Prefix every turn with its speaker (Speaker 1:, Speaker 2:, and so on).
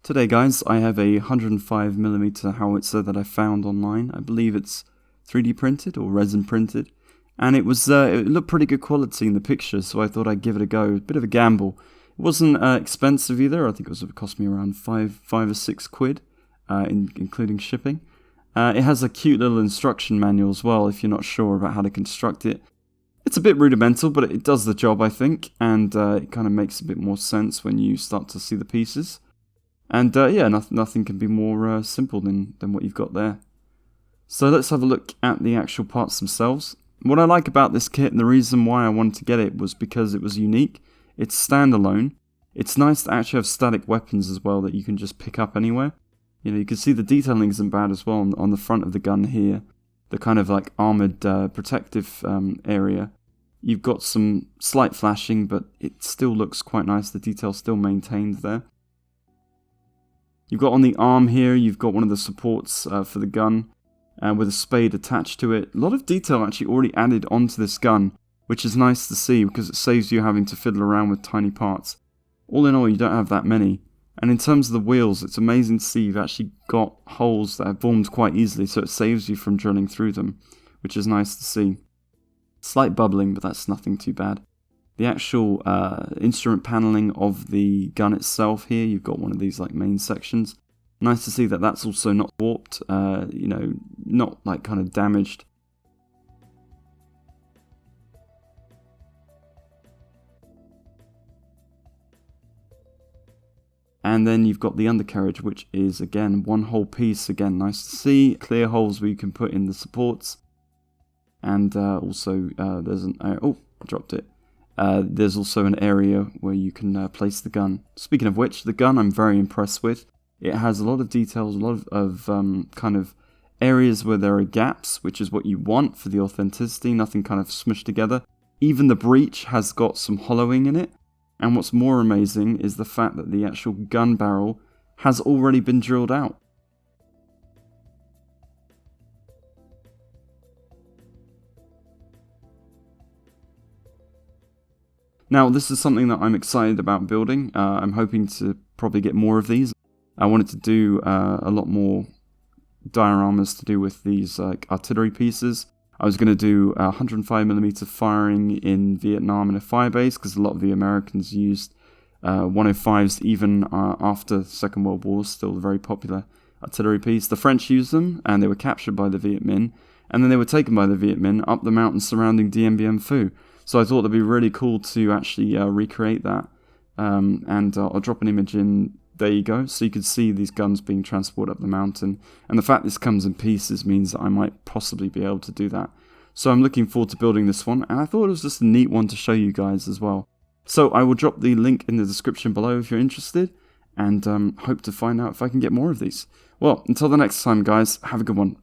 Speaker 1: Today guys, I have a 105mm Howitzer that I found online. I believe it's 3D printed or resin printed, and it looked pretty good quality in the pictures, so I thought I'd give it a go. A bit of a gamble. It wasn't expensive either. I think it cost me around five or £6, including shipping. It has a cute little instruction manual as well if you're not sure about how to construct it. It's a bit rudimental, but it does the job, I think, and it kind of makes a bit more sense when you start to see the pieces. And yeah, nothing can be more simple than what you've got there. So let's have a look at the actual parts themselves. What I like about this kit, and the reason why I wanted to get it, was because it was unique. It's standalone. It's nice to actually have static weapons as well that you can just pick up anywhere. You know, you can see the detailing isn't bad as well on the front of the gun here. The kind of like armoured protective area. You've got some slight flashing, but it still looks quite nice. The detail's still maintained there. You've got on the arm here, you've got one of the supports for the gun with a spade attached to it. A lot of detail actually already added onto this gun, which is nice to see because it saves you having to fiddle around with tiny parts. All in all, you don't have that many. And in terms of the wheels, it's amazing to see you've actually got holes that are formed quite easily, so it saves you from drilling through them, which is nice to see. Slight bubbling, but that's nothing too bad. The actual instrument paneling of the gun itself here, you've got one of these like main sections. Nice to see that that's also not warped, you know, not like kind of damaged. And then you've got the undercarriage, which is again one whole piece. Again, nice to see. Clear holes where you can put in the supports. And also there's an... oh, I dropped it. There's also an area where you can place the gun. Speaking of which, the gun I'm very impressed with. It has a lot of details, a lot of kind of areas where there are gaps, which is what you want for the authenticity, nothing kind of smushed together. Even the breech has got some hollowing in it. And what's more amazing is the fact that the actual gun barrel has already been drilled out. Now, this is something that I'm excited about building. I'm hoping to probably get more of these. I wanted to do a lot more dioramas to do with these artillery pieces. I was going to do 105mm firing in Vietnam in a firebase, because a lot of the Americans used 105s even after the Second World War, still a very popular artillery piece. The French used them, and they were captured by the Viet Minh, and then they were taken by the Viet Minh up the mountains surrounding Dien Bien Phu. So I thought it'd be really cool to actually recreate that, and I'll drop an image in. There you go, so you can see these guns being transported up the mountain, and the fact this comes in pieces means that I might possibly be able to do that. So I'm looking forward to building this one, and I thought it was just a neat one to show you guys as well. So I will drop the link in the description below if you're interested, and hope to find out if I can get more of these. Well, until the next time guys, have a good one.